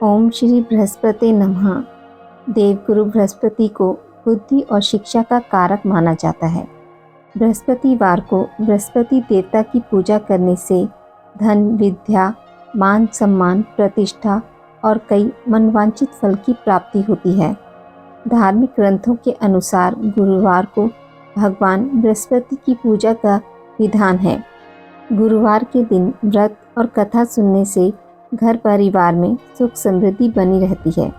ओम श्री बृहस्पति नमः। देवगुरु बृहस्पति को बुद्धि और शिक्षा का कारक माना जाता है। बृहस्पतिवार को बृहस्पति देवता की पूजा करने से धन, विद्या, मान सम्मान, प्रतिष्ठा और कई मनवांछित फल की प्राप्ति होती है। धार्मिक ग्रंथों के अनुसार गुरुवार को भगवान बृहस्पति की पूजा का विधान है। गुरुवार के दिन व्रत और कथा सुनने से घर परिवार में सुख समृद्धि बनी रहती है।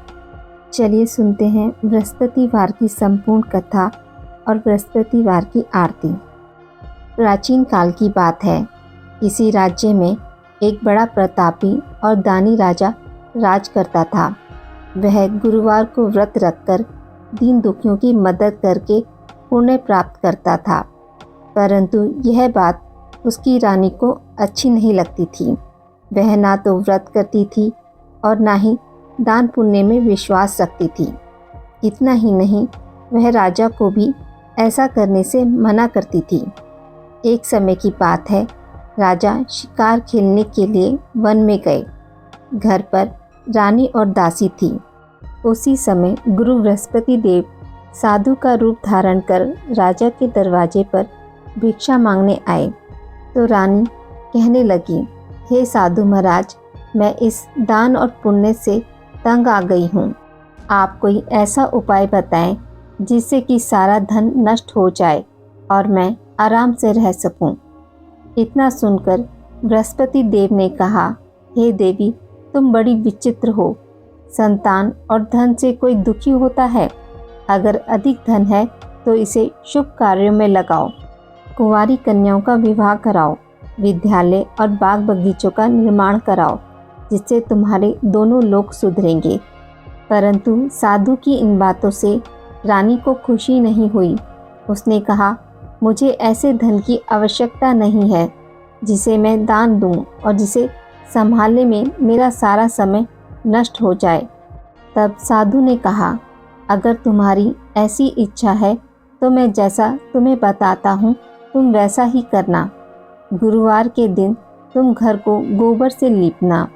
चलिए सुनते हैं बृहस्पतिवार की संपूर्ण कथा और बृहस्पतिवार की आरती। प्राचीन काल की बात है। किसी राज्य में एक बड़ा प्रतापी और दानी राजा राज करता था। वह गुरुवार को व्रत रखकर दीन दुखियों की मदद करके पुण्य प्राप्त करता था, परंतु यह बात उसकी रानी को अच्छी नहीं लगती थी। वह ना तो व्रत करती थी और ना ही दान पुण्य में विश्वास रखती थी। इतना ही नहीं, वह राजा को भी ऐसा करने से मना करती थी। एक समय की बात है, राजा शिकार खेलने के लिए वन में गए। घर पर रानी और दासी थी। उसी समय गुरु बृहस्पति देव साधु का रूप धारण कर राजा के दरवाजे पर भिक्षा मांगने आए तो रानी कहने लगी, हे साधु महाराज, मैं इस दान और पुण्य से तंग आ गई हूँ। आप कोई ऐसा उपाय बताएं जिससे कि सारा धन नष्ट हो जाए और मैं आराम से रह सकूं। इतना सुनकर बृहस्पति देव ने कहा, हे देवी, तुम बड़ी विचित्र हो। संतान और धन से कोई दुखी होता है? अगर अधिक धन है तो इसे शुभ कार्यों में लगाओ। कुंवारी कन्याओं का विवाह कराओ। विद्यालय और बाग बगीचों का निर्माण कराओ, जिससे तुम्हारे दोनों लोग सुधरेंगे। परंतु साधु की इन बातों से रानी को खुशी नहीं हुई। उसने कहा, मुझे ऐसे धन की आवश्यकता नहीं है जिसे मैं दान दूं और जिसे संभालने में मेरा सारा समय नष्ट हो जाए। तब साधु ने कहा, अगर तुम्हारी ऐसी इच्छा है तो मैं जैसा तुम्हें बताता हूँ तुम वैसा ही करना। गुरुवार के दिन तुम घर को गोबर से लीपना,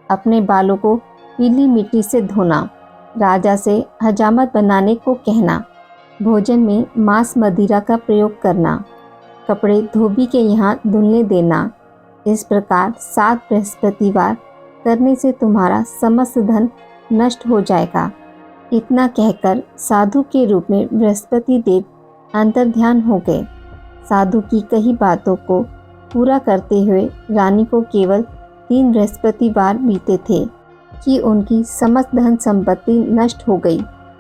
अपने बालों को पीली मिट्टी से धोना, राजा से हजामत बनाने को कहना, भोजन में मांस मदिरा का प्रयोग करना, कपड़े धोबी के यहाँ धुलने देना। इस प्रकार 7 बृहस्पतिवार करने से तुम्हारा समस्त धन नष्ट हो जाएगा। इतना कहकर साधु के रूप में बृहस्पति देव अंतर्ध्यान हो गए। साधु की कही बातों को पूरा करते हुए रानी को केवल 3 बृहस्पतिवार बीते थे कि उनकी समस्त धन संपत्ति नष्ट हो गई।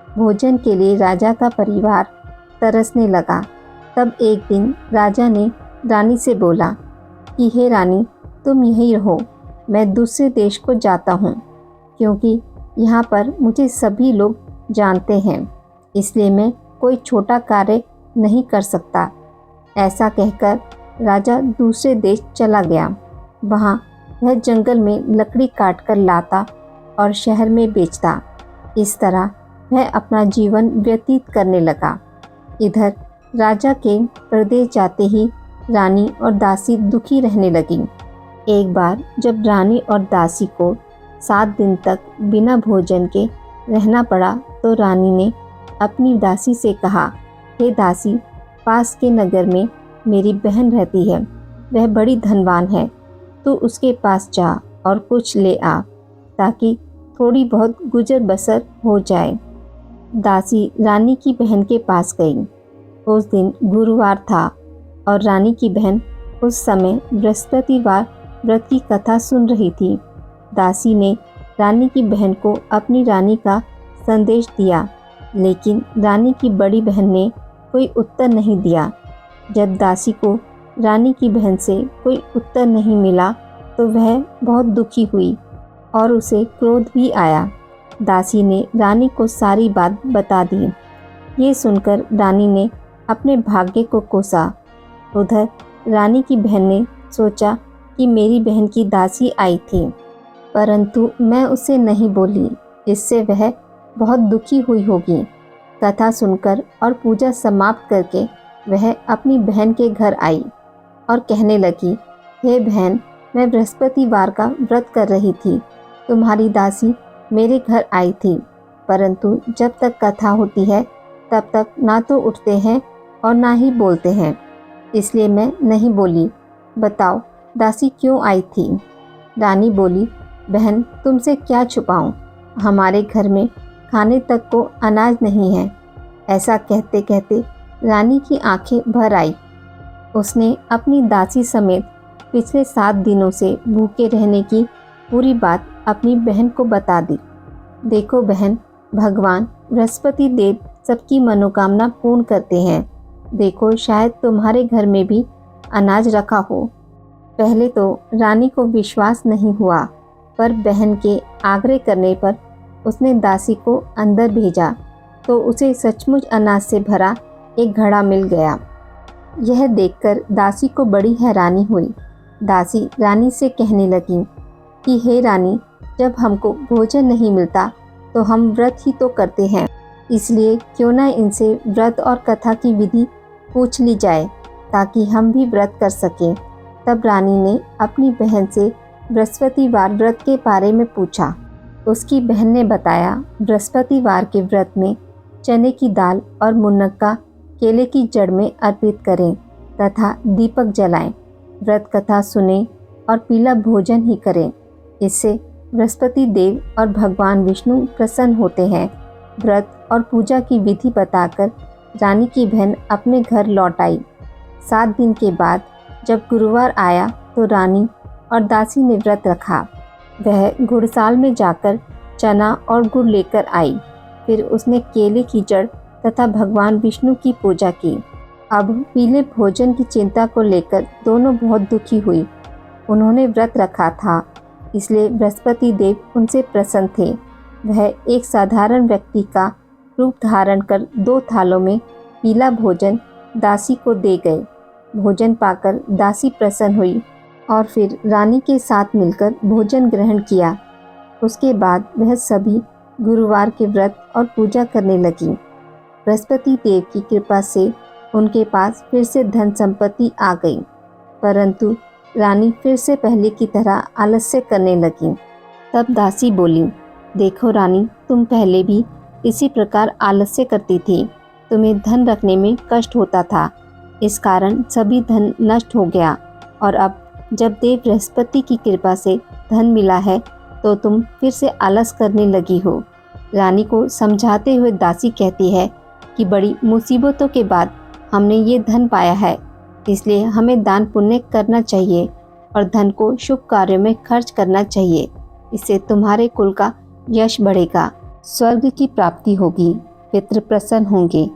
भोजन के लिए राजा का परिवार तरसने लगा। तब एक दिन राजा ने रानी से बोला कि हे रानी, तुम यहीं रहो, मैं दूसरे देश को जाता हूँ, क्योंकि यहाँ पर मुझे सभी लोग जानते हैं, इसलिए मैं कोई छोटा कार्य नहीं कर सकता। ऐसा कहकर राजा दूसरे देश चला गया। वहाँ वह जंगल में लकड़ी काटकर लाता और शहर में बेचता। इस तरह वह अपना जीवन व्यतीत करने लगा। इधर राजा के प्रदेश जाते ही रानी और दासी दुखी रहने लगी। एक बार जब रानी और दासी को 7 दिन तक बिना भोजन के रहना पड़ा तो रानी ने अपनी दासी से कहा, हे दासी, पास के नगर में मेरी बहन रहती है, वह बड़ी धनवान है। तू उसके पास जा और कुछ ले आ, ताकि थोड़ी बहुत गुजर बसर हो जाए। दासी रानी की बहन के पास गई। उस दिन गुरुवार था और रानी की बहन उस समय बृहस्पतिवार व्रत की कथा सुन रही थी। दासी ने रानी की बहन को अपनी रानी का संदेश दिया, लेकिन रानी की बड़ी बहन ने कोई उत्तर नहीं दिया। जब दासी को रानी की बहन से कोई उत्तर नहीं मिला तो वह बहुत दुखी हुई और उसे क्रोध भी आया। दासी ने रानी को सारी बात बता दी। ये सुनकर रानी ने अपने भाग्य को कोसा। उधर रानी की बहन ने सोचा कि मेरी बहन की दासी आई थी, परंतु मैं उसे नहीं बोली, इससे वह बहुत दुखी हुई होगी। कथा सुनकर और पूजा समाप्त करके वह अपनी बहन के घर आई और कहने लगी, हे बहन, मैं बृहस्पतिवार का व्रत कर रही थी। तुम्हारी दासी मेरे घर आई थी, परंतु जब तक कथा होती है तब तक ना तो उठते हैं और ना ही बोलते हैं, इसलिए मैं नहीं बोली। बताओ दासी क्यों आई थी? रानी बोली, बहन तुमसे क्या छुपाऊं, हमारे घर में खाने तक को अनाज नहीं है। ऐसा कहते कहते रानी की आंखें भर आई। उसने अपनी दासी समेत पिछले 7 दिनों से भूखे रहने की पूरी बात अपनी बहन को बता दी। देखो बहन, भगवान बृहस्पति देव सबकी मनोकामना पूर्ण करते हैं। देखो शायद तुम्हारे घर में भी अनाज रखा हो। पहले तो रानी को विश्वास नहीं हुआ, पर बहन के आग्रह करने पर उसने दासी को अंदर भेजा तो उसे सचमुच अनाज से भरा एक घड़ा मिल गया। यह देखकर दासी को बड़ी हैरानी हुई। दासी रानी से कहने लगी कि हे रानी, जब हमको भोजन नहीं मिलता तो हम व्रत ही तो करते हैं, इसलिए क्यों ना इनसे व्रत और कथा की विधि पूछ ली जाए ताकि हम भी व्रत कर सकें। तब रानी ने अपनी बहन से बृहस्पतिवार व्रत के बारे में पूछा। उसकी बहन ने बताया, बृहस्पतिवार के व्रत में चने की दाल और मुनक्का केले की जड़ में अर्पित करें तथा दीपक जलाएं, व्रत कथा सुने और पीला भोजन ही करें। इससे बृहस्पति देव और भगवान विष्णु प्रसन्न होते हैं। व्रत और पूजा की विधि बताकर रानी की बहन अपने घर लौट आई। 7 दिन के बाद जब गुरुवार आया तो रानी और दासी ने व्रत रखा। वह गुड़साल में जाकर चना और गुड़ लेकर आई। फिर उसने केले की जड़ तथा भगवान विष्णु की पूजा की। अब पीले भोजन की चिंता को लेकर दोनों बहुत दुखी हुई। उन्होंने व्रत रखा था, इसलिए बृहस्पति देव उनसे प्रसन्न थे। वह एक साधारण व्यक्ति का रूप धारण कर 2 थालों में पीला भोजन दासी को दे गए। भोजन पाकर दासी प्रसन्न हुई और फिर रानी के साथ मिलकर भोजन ग्रहण किया। उसके बाद वह सभी गुरुवार के व्रत और पूजा करने लगी। बृहस्पति देव की कृपा से उनके पास फिर से धन संपत्ति आ गई, परंतु रानी फिर से पहले की तरह आलस्य करने लगी। तब दासी बोली, देखो रानी, तुम पहले भी इसी प्रकार आलस्य करती थी। तुम्हें धन रखने में कष्ट होता था, इस कारण सभी धन नष्ट हो गया, और अब जब देव बृहस्पति की कृपा से धन मिला है तो तुम फिर से आलस करने लगी हो। रानी को समझाते हुए दासी कहती है कि बड़ी मुसीबतों के बाद हमने ये धन पाया है, इसलिए हमें दान पुण्य करना चाहिए और धन को शुभ कार्यों में खर्च करना चाहिए। इससे तुम्हारे कुल का यश बढ़ेगा, स्वर्ग की प्राप्ति होगी, पितृ प्रसन्न होंगे।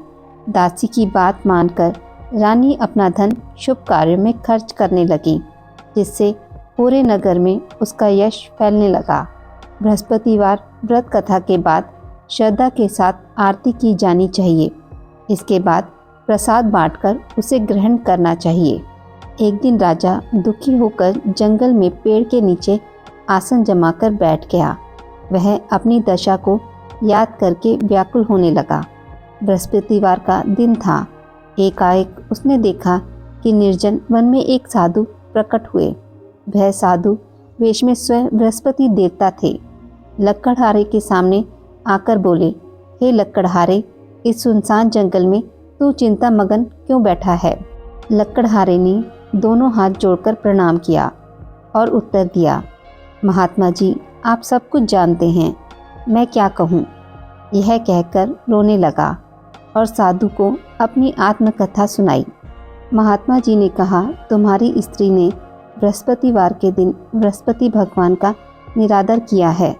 दासी की बात मानकर रानी अपना धन शुभ कार्यों में खर्च करने लगी, जिससे पूरे नगर में उसका यश फैलने लगा। बृहस्पतिवार व्रत कथा के बाद श्रद्धा के साथ आरती की जानी चाहिए। इसके बाद प्रसाद बांटकर उसे ग्रहण करना चाहिए। एक दिन राजा दुखी होकर जंगल में पेड़ के नीचे आसन जमाकर बैठ गया। वह अपनी दशा को याद करके व्याकुल होने लगा। बृहस्पतिवार का दिन था। एकाएक उसने देखा कि निर्जन वन में एक साधु प्रकट हुए। वह साधु वेश में स्वयं बृहस्पति देवता थे। लक्कड़हारे के सामने आकर बोले, हे लक्कड़हारे, इस सुनसान जंगल में तू चिंता मगन क्यों बैठा है? लक्कड़हारे ने दोनों हाथ जोड़कर प्रणाम किया और उत्तर दिया, महात्मा जी, आप सब कुछ जानते हैं, मैं क्या कहूँ। यह कहकर रोने लगा और साधु को अपनी आत्मकथा सुनाई। महात्मा जी ने कहा, तुम्हारी स्त्री ने बृहस्पतिवार के दिन बृहस्पति भगवान का निरादर किया है,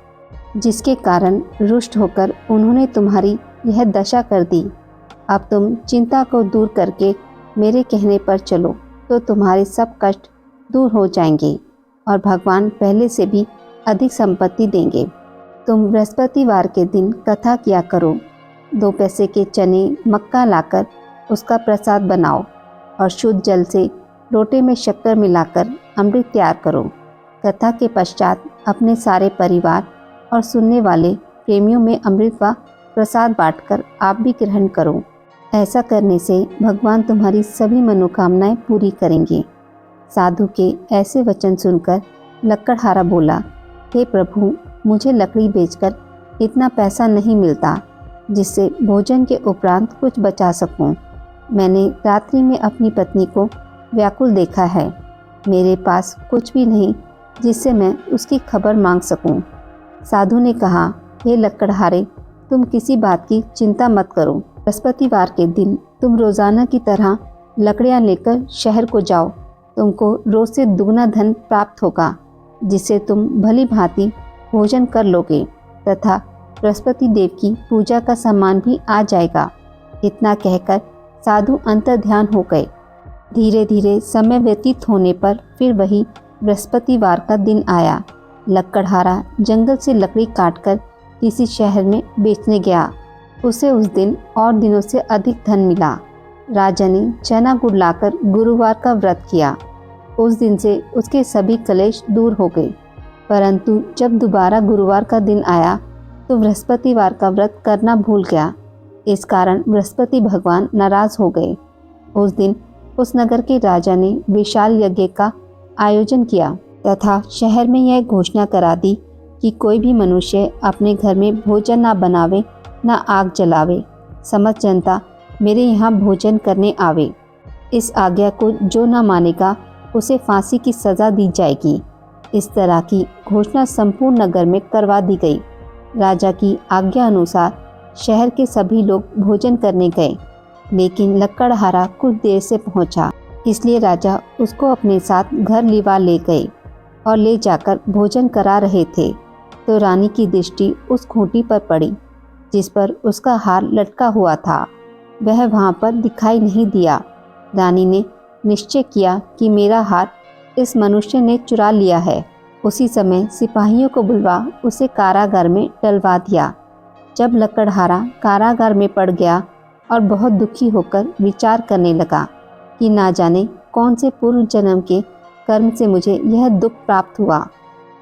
जिसके कारण रुष्ट होकर उन्होंने तुम्हारी यह दशा कर दी। अब तुम चिंता को दूर करके मेरे कहने पर चलो तो तुम्हारे सब कष्ट दूर हो जाएंगे और भगवान पहले से भी अधिक संपत्ति देंगे। तुम बृहस्पतिवार के दिन कथा किया करो। 2 पैसे के चने मक्का लाकर उसका प्रसाद बनाओ और शुद्ध जल से लोटे में शक्कर मिलाकर अमृत तैयार करो। कथा के पश्चात अपने सारे परिवार और सुनने वाले प्रेमियों में अमृत व प्रसाद बांटकर आप भी ग्रहण करो। ऐसा करने से भगवान तुम्हारी सभी मनोकामनाएं पूरी करेंगे। साधु के ऐसे वचन सुनकर लक्कड़हारा बोला, हे प्रभु, मुझे लकड़ी बेचकर इतना पैसा नहीं मिलता जिससे भोजन के उपरांत कुछ बचा सकूं। मैंने रात्रि में अपनी पत्नी को व्याकुल देखा है। मेरे पास कुछ भी नहीं जिससे मैं उसकी खबर मांग सकूं। साधु ने कहा, हे लकड़हारे, तुम किसी बात की चिंता मत करो। बृहस्पतिवार के दिन तुम रोज़ाना की तरह लकड़ियाँ लेकर शहर को जाओ। तुमको रोज़ से दुगना धन प्राप्त होगा, जिससे तुम भली भांति भोजन कर लोगे तथा बृहस्पति देव की पूजा का सामान भी आ जाएगा। इतना कहकर साधु अंतर्ध्यान हो गए। धीरे धीरे समय व्यतीत होने पर फिर वही बृहस्पतिवार का दिन आया। लकड़हारा जंगल से लकड़ी काटकर किसी शहर में बेचने गया। उसे उस दिन और दिनों से अधिक धन मिला। राजा ने चना गुड़ लाकर गुरुवार का व्रत किया। उस दिन से उसके सभी कलेश दूर हो गए। परंतु जब दोबारा गुरुवार का दिन आया तो बृहस्पतिवार का व्रत करना भूल गया। इस कारण बृहस्पति भगवान नाराज हो गए। उस दिन उस नगर के राजा ने विशाल यज्ञ का आयोजन किया तथा शहर में यह घोषणा करा दी कि कोई भी मनुष्य अपने घर में भोजन ना बनावे, ना आग जलावे। समस्त जनता मेरे यहाँ भोजन करने आवे। इस आज्ञा को जो न मानेगा उसे फांसी की सज़ा दी जाएगी। इस तरह की घोषणा संपूर्ण नगर में करवा दी गई। राजा की आज्ञा अनुसार शहर के सभी लोग भोजन करने गए, लेकिन लकड़हारा कुछ देर से पहुंचा, इसलिए राजा उसको अपने साथ घर लिवा ले गए और ले जाकर भोजन करा रहे थे तो रानी की दृष्टि उस खूंटी पर पड़ी जिस पर उसका हार लटका हुआ था। वह वहां पर दिखाई नहीं दिया। रानी ने निश्चय किया कि मेरा हार इस मनुष्य ने चुरा लिया है। उसी समय सिपाहियों को बुलवा उसे कारागार में डलवा दिया। जब लकड़हारा कारागार में पड़ गया और बहुत दुखी होकर विचार करने लगा कि ना जाने कौन से पूर्व जन्म के कर्म से मुझे यह दुख प्राप्त हुआ,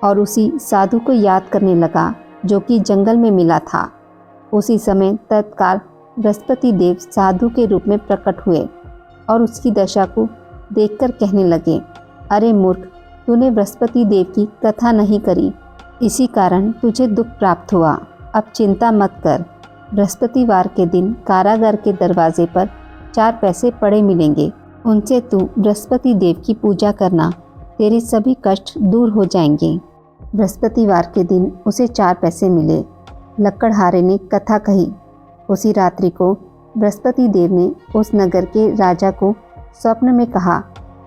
और उसी साधु को याद करने लगा जो कि जंगल में मिला था। उसी समय तत्काल बृहस्पति देव साधु के रूप में प्रकट हुए और उसकी दशा को देखकर कहने लगे, अरे मूर्ख, तूने बृहस्पति देव की कथा नहीं करी, इसी कारण तुझे दुख प्राप्त हुआ। अब चिंता मत कर। बृहस्पतिवार के दिन कारागार के दरवाजे पर 4 पैसे पड़े मिलेंगे। उनसे तू बृहस्पति देव की पूजा करना, तेरे सभी कष्ट दूर हो जाएंगे। बृहस्पतिवार के दिन उसे 4 पैसे मिले। लकड़हारे ने कथा कही। उसी रात्रि को बृहस्पति देव ने उस नगर के राजा को स्वप्न में कहा,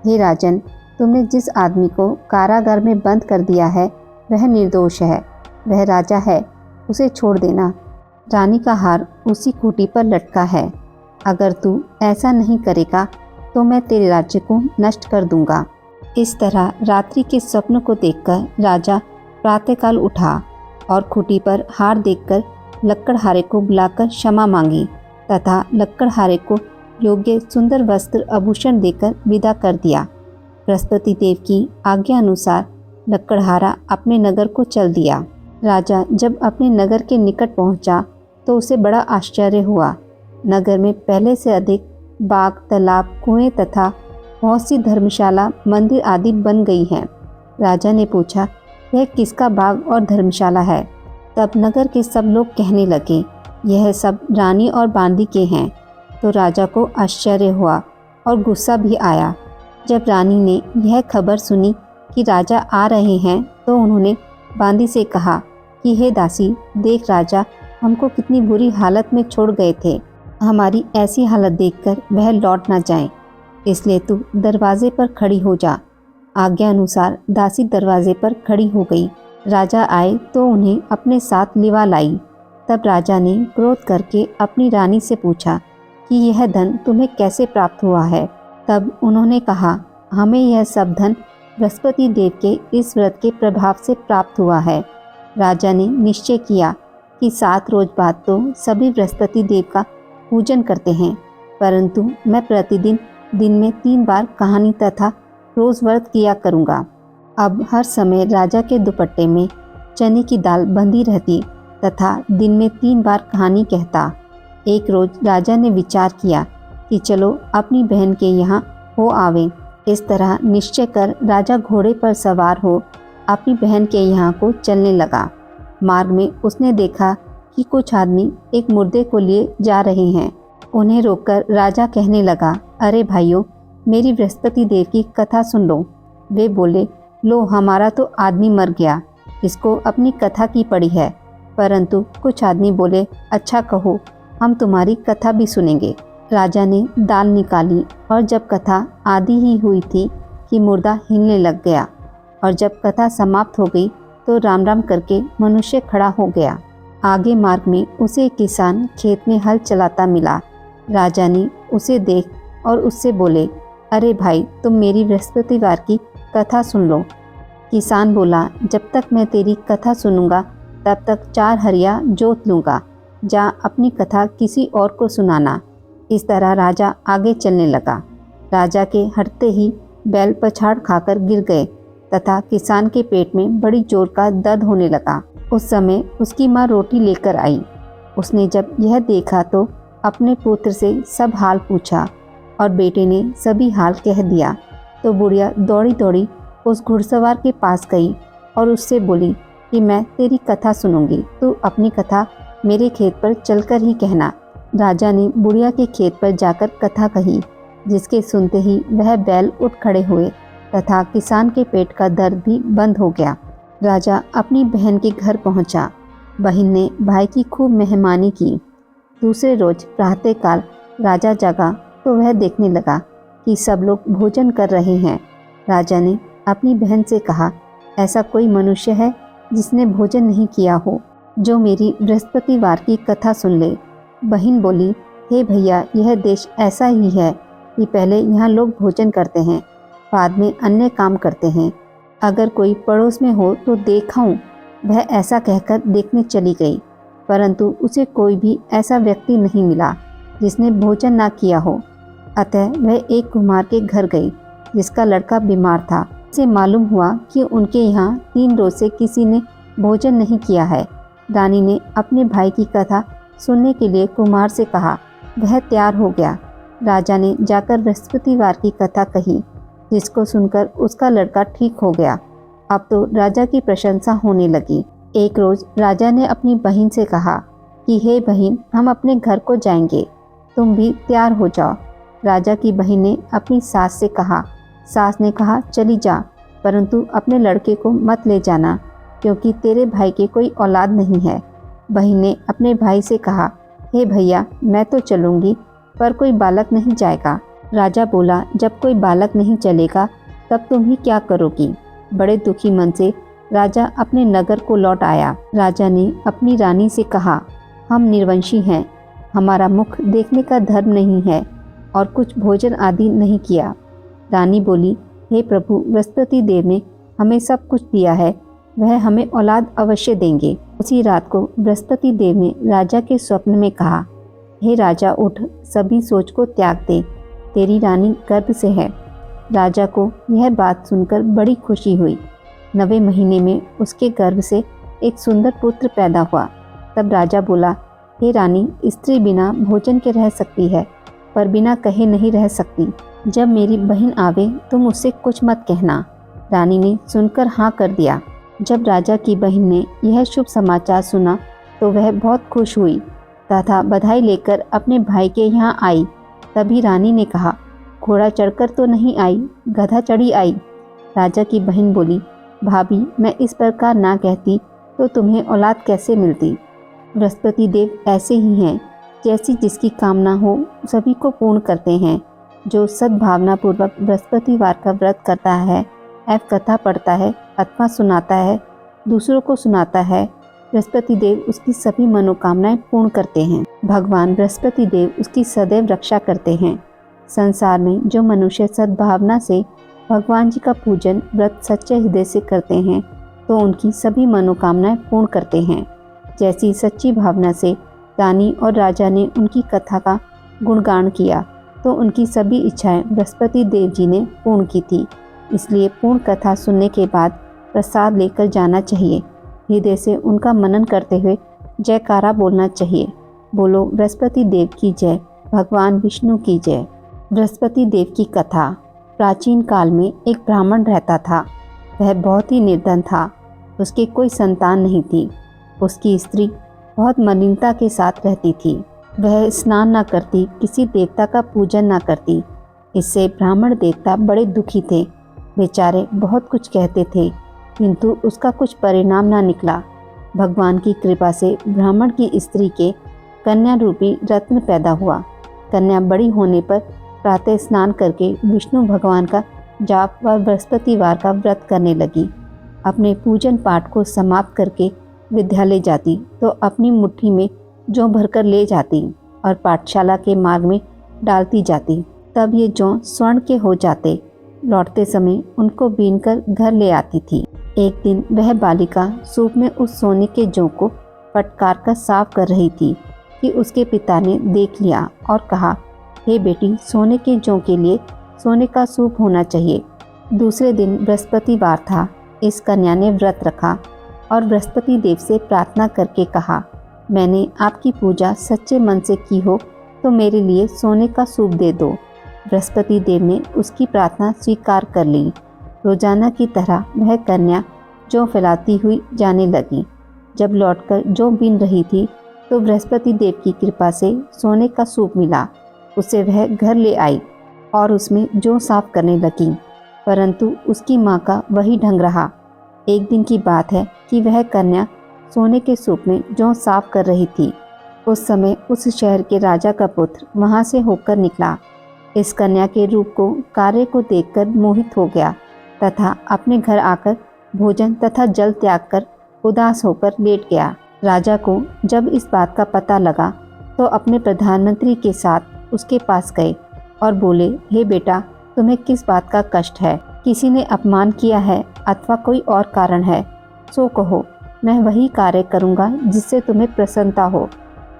हे राजन, तुमने जिस आदमी को कारागार में बंद कर दिया है वह निर्दोष है, वह राजा है, उसे छोड़ देना। रानी का हार उसी खूंटी पर लटका है। अगर तू ऐसा नहीं करेगा तो मैं तेरे राज्य को नष्ट कर दूंगा। इस तरह रात्रि के स्वप्न को देखकर राजा प्रातःकाल उठा और खूंटी पर हार देखकर लकड़हारे को बुलाकर क्षमा मांगी तथा लकड़हारे को योग्य सुंदर वस्त्र आभूषण देकर विदा कर दिया। बृहस्पति देव की आज्ञा अनुसार लकड़हारा अपने नगर को चल दिया। राजा जब अपने नगर के निकट पहुंचा तो उसे बड़ा आश्चर्य हुआ। नगर में पहले से अधिक बाग, तालाब, कुएं तथा बहुत सी धर्मशाला, मंदिर आदि बन गई हैं। राजा ने पूछा, यह किसका बाग और धर्मशाला है? तब नगर के सब लोग कहने लगे, यह सब रानी और बांदी के हैं। तो राजा को आश्चर्य हुआ और गुस्सा भी आया। जब रानी ने यह खबर सुनी कि राजा आ रहे हैं तो उन्होंने बांदी से कहा कि हे दासी, देख राजा हमको कितनी बुरी हालत में छोड़ गए थे। हमारी ऐसी हालत देखकर वह लौट ना जाए, इसलिए तू दरवाजे पर खड़ी हो जा। आज्ञा अनुसार दासी दरवाजे पर खड़ी हो गई। राजा आए तो उन्हें अपने साथ लिवा लाई। तब राजा ने क्रोध करके अपनी रानी से पूछा कि यह धन तुम्हें कैसे प्राप्त हुआ है? तब उन्होंने कहा, हमें यह सब धन बृहस्पति देव के इस व्रत के प्रभाव से प्राप्त हुआ है। राजा ने निश्चय किया कि 7 रोज बाद तो सभी बृहस्पति देव का पूजन करते हैं, परंतु मैं प्रतिदिन दिन में 3 बार कहानी तथा रोज व्रत किया करूँगा। अब हर समय राजा के दुपट्टे में चने की दाल बंधी रहती तथा दिन में 3 बार कहानी कहता। एक रोज राजा ने विचार किया कि चलो अपनी बहन के यहाँ हो आवे। इस तरह निश्चय कर राजा घोड़े पर सवार हो अपनी बहन के यहाँ को चलने लगा। मार्ग में उसने देखा कि कुछ आदमी एक मुर्दे को लिए जा रहे हैं। उन्हें रोककर राजा कहने लगा, अरे भाइयों, मेरी बृहस्पति देव की कथा सुन लो। वे बोले, लो हमारा तो आदमी मर गया, इसको अपनी कथा की पड़ी है। परंतु कुछ आदमी बोले, अच्छा कहो, हम तुम्हारी कथा भी सुनेंगे। राजा ने दाल निकाली और जब कथा आधी ही हुई थी कि मुर्दा हिलने लग गया, और जब कथा समाप्त हो गई तो राम राम करके मनुष्य खड़ा हो गया। आगे मार्ग में उसे एक किसान खेत में हल चलाता मिला। राजा ने उसे देख और उससे बोले, अरे भाई, तुम मेरी बृहस्पतिवार की कथा सुन लो। किसान बोला, जब तक मैं तेरी कथा सुनूंगा तब तक 4 हरिया जोत लूँगा, जा अपनी कथा किसी और को सुनाना। इस तरह राजा आगे चलने लगा। राजा के हटते ही बैल पछाड़ खाकर गिर गए तथा किसान के पेट में बड़ी जोर का दर्द होने लगा। उस समय उसकी माँ रोटी लेकर आई। उसने जब यह देखा तो अपने पुत्र से सब हाल पूछा और बेटे ने सभी हाल कह दिया। तो बुढ़िया दौड़ी दौड़ी उस घुड़सवार के पास गई और उससे बोली कि मैं तेरी कथा सुनूंगी, तू अपनी कथा मेरे खेत पर चलकर ही कहना। राजा ने बुढ़िया के खेत पर जाकर कथा कही, जिसके सुनते ही वह बैल उठ खड़े हुए तथा किसान के पेट का दर्द भी बंद हो गया। राजा अपनी बहन के घर पहुंचा। बहन ने भाई की खूब मेहमानी की। दूसरे रोज प्रातःकाल राजा जगा तो वह देखने लगा कि सब लोग भोजन कर रहे हैं। राजा ने अपनी बहन से कहा, ऐसा कोई मनुष्य है जिसने भोजन नहीं किया हो, जो मेरी बृहस्पतिवार की कथा सुन ले। बहन बोली, हे भैया, यह देश ऐसा ही है कि पहले यहाँ लोग भोजन करते हैं, बाद में अन्य काम करते हैं। अगर कोई पड़ोस में हो तो देखाऊं। वह ऐसा कहकर देखने चली गई, परंतु उसे कोई भी ऐसा व्यक्ति नहीं मिला जिसने भोजन ना किया हो। अतः वह एक कुम्हार के घर गई जिसका लड़का बीमार था। उसे मालूम हुआ कि उनके यहाँ 3 रोज से किसी ने भोजन नहीं किया है। रानी ने अपने भाई की कथा सुनने के लिए कुम्हार से कहा। वह तैयार हो गया। राजा ने जाकर बृहस्पतिवार की कथा कही, जिसको सुनकर उसका लड़का ठीक हो गया। अब तो राजा की प्रशंसा होने लगी। एक रोज राजा ने अपनी बहन से कहा कि हे बहन, हम अपने घर को जाएंगे, तुम भी तैयार हो जाओ। राजा की बहन ने अपनी सास से कहा। सास ने कहा, चली जा, परंतु अपने लड़के को मत ले जाना, क्योंकि तेरे भाई के कोई औलाद नहीं है। बहन ने अपने भाई से कहा, हे भैया, मैं तो चलूँगी, पर कोई बालक नहीं जाएगा। राजा बोला, जब कोई बालक नहीं चलेगा तब तुम ही क्या करोगी। बड़े दुखी मन से राजा अपने नगर को लौट आया। राजा ने अपनी रानी से कहा, हम निर्वंशी हैं, हमारा मुख देखने का धर्म नहीं है और कुछ भोजन आदि नहीं किया। रानी बोली, हे प्रभु, बृहस्पति देव ने हमें सब कुछ दिया है, वह हमें औलाद अवश्य देंगे। उसी रात को बृहस्पति देव ने राजा के स्वप्न में कहा, हे राजा, उठ, सभी सोच को त्याग दे, तेरी रानी गर्भ से है। राजा को यह बात सुनकर बड़ी खुशी हुई। 9वें महीने में उसके गर्भ से एक सुंदर पुत्र पैदा हुआ। तब राजा बोला, हे रानी, स्त्री बिना भोजन के रह सकती है, पर बिना कहे नहीं रह सकती। जब मेरी बहन आवे तुम उससे कुछ मत कहना। रानी ने सुनकर हाँ कर दिया। जब राजा की बहन ने यह शुभ समाचार सुना तो वह बहुत खुश हुई तथा बधाई लेकर अपने भाई के यहाँ आई। तभी रानी ने कहा, घोड़ा चढ़कर तो नहीं आई, गधा चढ़ी आई। राजा की बहन बोली, भाभी, मैं इस प्रकार ना कहती तो तुम्हें औलाद कैसे मिलती। बृहस्पति देव ऐसे ही हैं, जैसी जिसकी कामना हो सभी को पूर्ण करते हैं। जो सद्भावना पूर्वक बृहस्पतिवार का व्रत करता है, एवं कथा पढ़ता है अथवा सुनाता है, दूसरों को सुनाता है, बृहस्पति देव उसकी सभी मनोकामनाएं पूर्ण करते हैं। भगवान बृहस्पति देव उसकी सदैव रक्षा करते हैं। संसार में जो मनुष्य सद्भावना से भगवान जी का पूजन व्रत सच्चे हृदय से करते हैं तो उनकी सभी मनोकामनाएं पूर्ण करते हैं। जैसी सच्ची भावना से रानी और राजा ने उनकी कथा का गुणगान किया तो उनकी सभी इच्छाएं बृहस्पति देव जी ने पूर्ण की थी। इसलिए पूर्ण कथा सुनने के बाद प्रसाद लेकर जाना चाहिए। हृदय से उनका मनन करते हुए जयकारा बोलना चाहिए। बोलो बृहस्पति देव की जय, भगवान विष्णु की जय। बृहस्पति देव की कथा। प्राचीन काल में एक ब्राह्मण रहता था। वह बहुत ही निर्धन था। उसकी कोई संतान नहीं थी। उसकी स्त्री बहुत मलिनता के साथ रहती थी। वह स्नान न करती, किसी देवता का पूजन न करती। इससे ब्राह्मण देवता बड़े दुखी थे। बेचारे बहुत कुछ कहते थे, किंतु उसका कुछ परिणाम न निकला। भगवान की कृपा से ब्राह्मण की स्त्री के कन्या रूपी रत्न पैदा हुआ। कन्या बड़ी होने पर प्रातः स्नान करके विष्णु भगवान का जाप व बृहस्पतिवार का व्रत करने लगी। अपने पूजन पाठ को समाप्त करके विद्यालय जाती तो अपनी मुट्ठी में जौ भरकर ले जाती और पाठशाला के मार्ग में डालती जाती। तब ये जौ स्वर्ण के हो जाते। लौटते समय उनको बीनकर घर ले आती थी। एक दिन वह बालिका सूप में उस सोने के जौ को फटकार कर साफ कर रही थी कि उसके पिता ने देख लिया और कहा, हे बेटी, सोने के जौ के लिए सोने का सूप होना चाहिए। दूसरे दिन बृहस्पतिवार था। इस कन्या ने व्रत रखा और बृहस्पति देव से प्रार्थना करके कहा, मैंने आपकी पूजा सच्चे मन से की हो तो मेरे लिए सोने का सूप दे दो। बृहस्पति देव ने उसकी प्रार्थना स्वीकार कर ली। रोजाना की तरह वह कन्या जौ फैलाती हुई जाने लगी। जब लौटकर जौ बीन रही थी तो बृहस्पति देव की कृपा से सोने का सूप मिला। उसे वह घर ले आई और उसमें जौ साफ करने लगी, परंतु उसकी माँ का वही ढंग रहा। एक दिन की बात है कि वह कन्या सोने के सूप में जौ साफ कर रही थी। उस समय उस शहर के राजा का पुत्र वहाँ से होकर निकला। इस कन्या के रूप को, कार्य को देखकर मोहित हो गया तथा अपने घर आकर भोजन तथा जल त्याग कर उदास होकर लेट गया। राजा को जब इस बात का पता लगा तो अपने प्रधानमंत्री के साथ उसके पास गए और बोले, हे बेटा, तुम्हें किस बात का कष्ट है? किसी ने अपमान किया है अथवा कोई और कारण है? सो कहो, मैं वही कार्य करूँगा जिससे तुम्हें प्रसन्नता हो।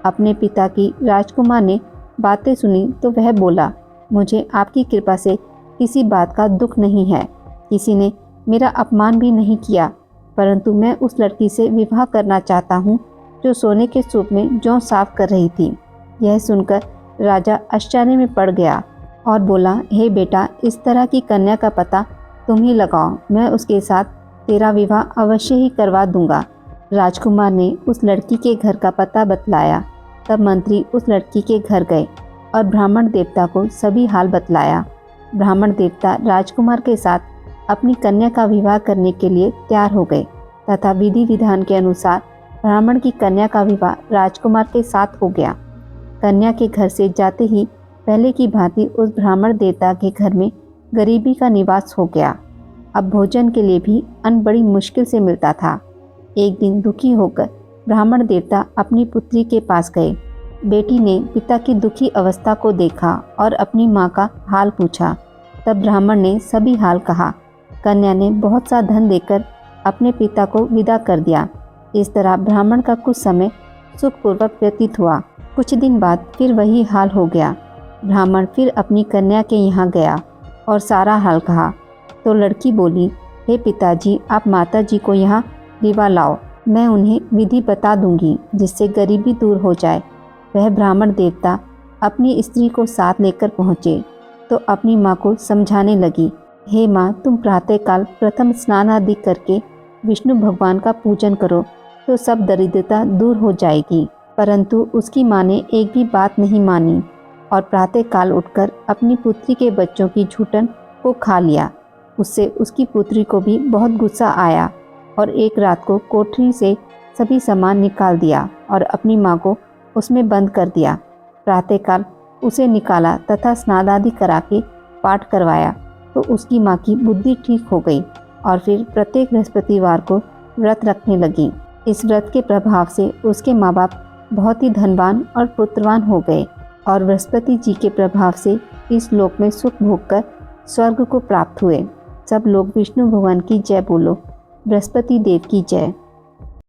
अपने पिता की राजकुमार ने बातें सुनी तो वह बोला, मुझे आपकी कृपा से किसी बात का दुख नहीं है। किसी ने मेरा अपमान भी नहीं किया, परंतु मैं उस लड़की से विवाह करना चाहता हूँ जो सोने के सूप में जौ साफ कर रही थी। यह सुनकर राजा आश्चर्य में पड़ गया और बोला, हे बेटा, इस तरह की कन्या का पता तुम ही लगाओ, मैं उसके साथ तेरा विवाह अवश्य ही करवा दूंगा। राजकुमार ने उस लड़की के घर का पता बतलाया। तब मंत्री उस लड़की के घर गए और ब्राह्मण देवता को सभी हाल बतलाया। ब्राह्मण देवता राजकुमार के साथ अपनी कन्या का विवाह करने के लिए तैयार हो गए तथा विधि विधान के अनुसार ब्राह्मण की कन्या का विवाह राजकुमार के साथ हो गया। कन्या के घर से जाते ही पहले की भांति उस ब्राह्मण देवता के घर में गरीबी का निवास हो गया। अब भोजन के लिए भी अन्न बड़ी मुश्किल से मिलता था। एक दिन दुखी होकर ब्राह्मण देवता अपनी पुत्री के पास गए। बेटी ने पिता की दुखी अवस्था को देखा और अपनी माँ का हाल पूछा। तब ब्राह्मण ने सभी हाल कहा। कन्या ने बहुत सा धन देकर अपने पिता को विदा कर दिया। इस तरह ब्राह्मण का कुछ समय सुखपूर्वक व्यतीत हुआ। कुछ दिन बाद फिर वही हाल हो गया। ब्राह्मण फिर अपनी कन्या के यहाँ गया और सारा हाल कहा तो लड़की बोली, हे पिताजी, आप माताजी को यहाँ रिवा लाओ, मैं उन्हें विधि बता दूंगी जिससे गरीबी दूर हो जाए। वह ब्राह्मण देवता अपनी स्त्री को साथ लेकर पहुँचे तो अपनी माँ को समझाने लगी, हे माँ, तुम प्रातःकाल प्रथम स्नान आदि करके विष्णु भगवान का पूजन करो तो सब दरिद्रता दूर हो जाएगी। परंतु उसकी माँ ने एक भी बात नहीं मानी और प्रातःकाल उठकर अपनी पुत्री के बच्चों की झूठन को खा लिया। उससे उसकी पुत्री को भी बहुत गुस्सा आया और एक रात को कोठरी से सभी सामान निकाल दिया और अपनी माँ को उसमें बंद कर दिया। प्रातःकाल उसे निकाला तथा स्नान आदि करा के पाठ करवाया तो उसकी माँ की बुद्धि ठीक हो गई और फिर प्रत्येक बृहस्पतिवार को व्रत रखने लगी। इस व्रत के प्रभाव से उसके माँ बाप बहुत ही धनवान और पुत्रवान हो गए और बृहस्पति जी के प्रभाव से इस लोक में सुख भोग कर स्वर्ग को प्राप्त हुए। सब लोग विष्णु भगवान की जय बोलो। बृहस्पति देव की जय।